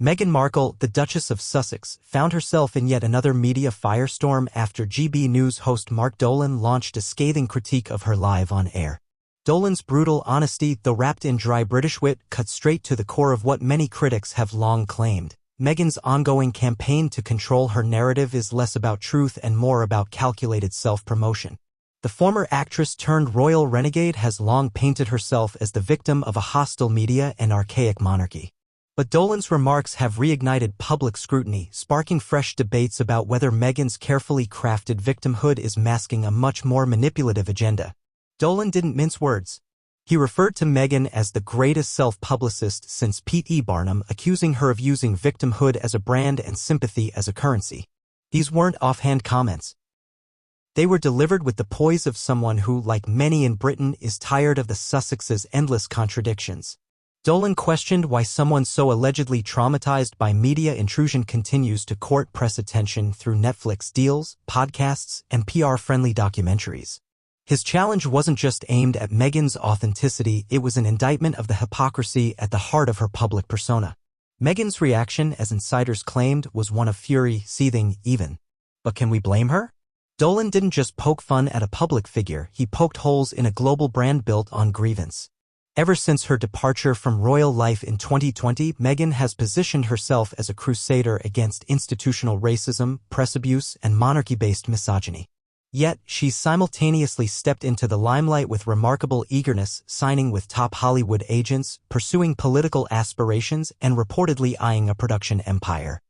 Meghan Markle, the Duchess of Sussex, found herself in yet another media firestorm after GB News host Mark Dolan launched a scathing critique of her live on air. Dolan's brutal honesty, though wrapped in dry British wit, cut straight to the core of what many critics have long claimed. Meghan's ongoing campaign to control her narrative is less about truth and more about calculated self-promotion. The former actress-turned-royal renegade has long painted herself as the victim of a hostile media and archaic monarchy. But Dolan's remarks have reignited public scrutiny, sparking fresh debates about whether Meghan's carefully crafted victimhood is masking a much more manipulative agenda. Dolan didn't mince words. He referred to Meghan as the greatest self-publicist since P.T. Barnum, accusing her of using victimhood as a brand and sympathy as a currency. These weren't offhand comments. They were delivered with the poise of someone who, like many in Britain, is tired of the Sussexes' endless contradictions. Dolan questioned why someone so allegedly traumatized by media intrusion continues to court press attention through Netflix deals, podcasts, and PR-friendly documentaries. His challenge wasn't just aimed at Meghan's authenticity, it was an indictment of the hypocrisy at the heart of her public persona. Meghan's reaction, as insiders claimed, was one of fury, seething, even. But can we blame her? Dolan didn't just poke fun at a public figure, he poked holes in a global brand built on grievance. Ever since her departure from royal life in 2020, Meghan has positioned herself as a crusader against institutional racism, press abuse, and monarchy-based misogyny. Yet, she's simultaneously stepped into the limelight with remarkable eagerness, signing with top Hollywood agents, pursuing political aspirations, and reportedly eyeing a production empire.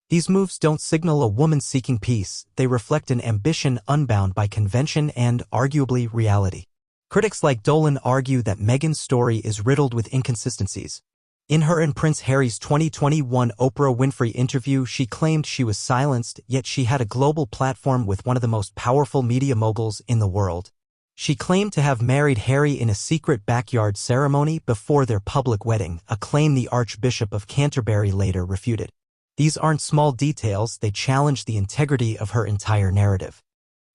These moves don't signal a woman seeking peace, they reflect an ambition unbound by convention and, arguably, reality. Critics like Dolan argue that Meghan's story is riddled with inconsistencies. In her and Prince Harry's 2021 Oprah Winfrey interview, she claimed she was silenced, yet she had a global platform with one of the most powerful media moguls in the world. She claimed to have married Harry in a secret backyard ceremony before their public wedding, a claim the Archbishop of Canterbury later refuted. These aren't small details, they challenge the integrity of her entire narrative.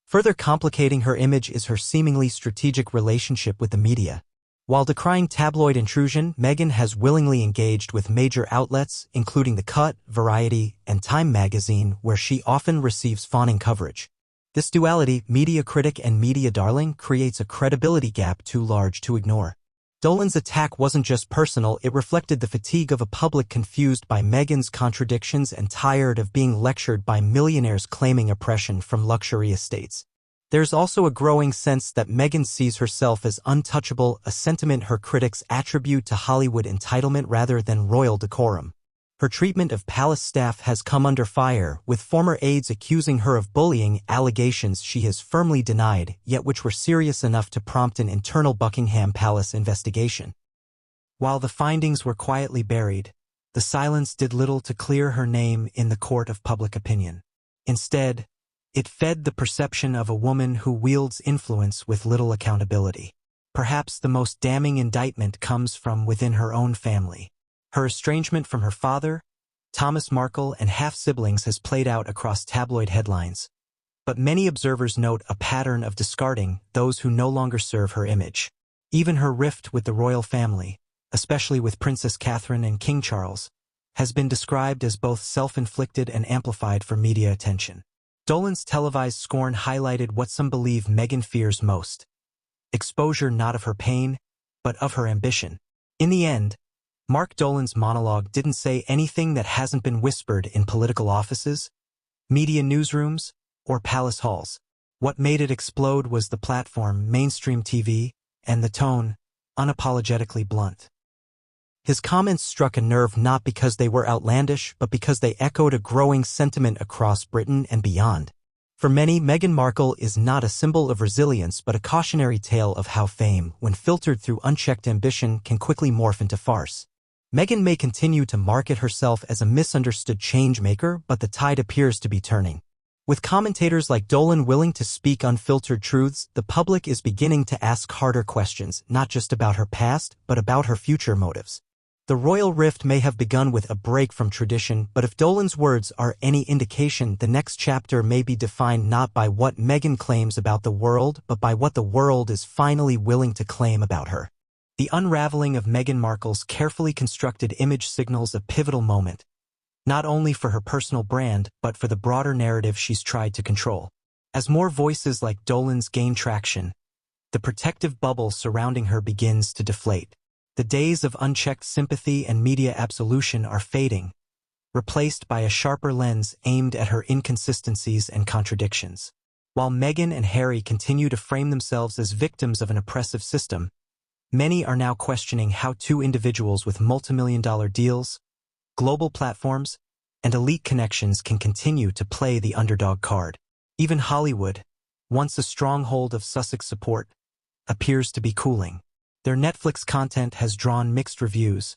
Further complicating her image is her seemingly strategic relationship with the media. While decrying tabloid intrusion, Meghan has willingly engaged with major outlets, including The Cut, Variety, and Time magazine, where she often receives fawning coverage. This duality, media critic and media darling, creates a credibility gap too large to ignore. Dolan's attack wasn't just personal, it reflected the fatigue of a public confused by Meghan's contradictions and tired of being lectured by millionaires claiming oppression from luxury estates. There's also a growing sense that Meghan sees herself as untouchable, a sentiment her critics attribute to Hollywood entitlement rather than royal decorum. Her treatment of palace staff has come under fire, with former aides accusing her of bullying, allegations she has firmly denied, yet which were serious enough to prompt an internal Buckingham Palace investigation. While the findings were quietly buried, the silence did little to clear her name in the court of public opinion. Instead, it fed the perception of a woman who wields influence with little accountability. Perhaps the most damning indictment comes from within her own family. Her estrangement from her father, Thomas Markle, and half-siblings has played out across tabloid headlines. But many observers note a pattern of discarding those who no longer serve her image. Even her rift with the royal family, especially with Princess Catherine and King Charles, has been described as both self-inflicted and amplified for media attention. Dolan's televised scorn highlighted what some believe Meghan fears most: exposure not of her pain, but of her ambition. In the end, Mark Dolan's monologue didn't say anything that hasn't been whispered in political offices, media newsrooms, or palace halls. What made it explode was the platform, mainstream TV, and the tone, unapologetically blunt. His comments struck a nerve not because they were outlandish, but because they echoed a growing sentiment across Britain and beyond. For many, Meghan Markle is not a symbol of resilience but a cautionary tale of how fame, when filtered through unchecked ambition, can quickly morph into farce. Meghan may continue to market herself as a misunderstood change-maker, but the tide appears to be turning. With commentators like Dolan willing to speak unfiltered truths, the public is beginning to ask harder questions, not just about her past, but about her future motives. The royal rift may have begun with a break from tradition, but if Dolan's words are any indication, the next chapter may be defined not by what Meghan claims about the world, but by what the world is finally willing to claim about her. The unraveling of Meghan Markle's carefully constructed image signals a pivotal moment, not only for her personal brand but for the broader narrative she's tried to control. As more voices like Dolan's gain traction, the protective bubble surrounding her begins to deflate. The days of unchecked sympathy and media absolution are fading, replaced by a sharper lens aimed at her inconsistencies and contradictions. While Meghan and Harry continue to frame themselves as victims of an oppressive system, many are now questioning how two individuals with multimillion-dollar deals, global platforms, and elite connections can continue to play the underdog card. Even Hollywood, once a stronghold of Sussex support, appears to be cooling. Their Netflix content has drawn mixed reviews.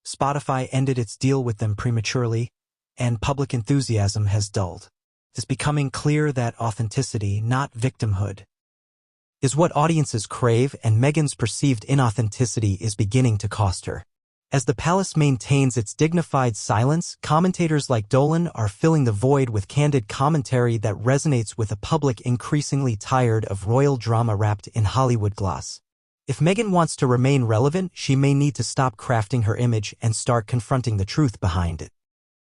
Spotify ended its deal with them prematurely, and public enthusiasm has dulled. It's becoming clear that authenticity, not victimhood, is what audiences crave, and Meghan's perceived inauthenticity is beginning to cost her. As the palace maintains its dignified silence, commentators like Dolan are filling the void with candid commentary that resonates with a public increasingly tired of royal drama wrapped in Hollywood gloss. If Meghan wants to remain relevant, she may need to stop crafting her image and start confronting the truth behind it.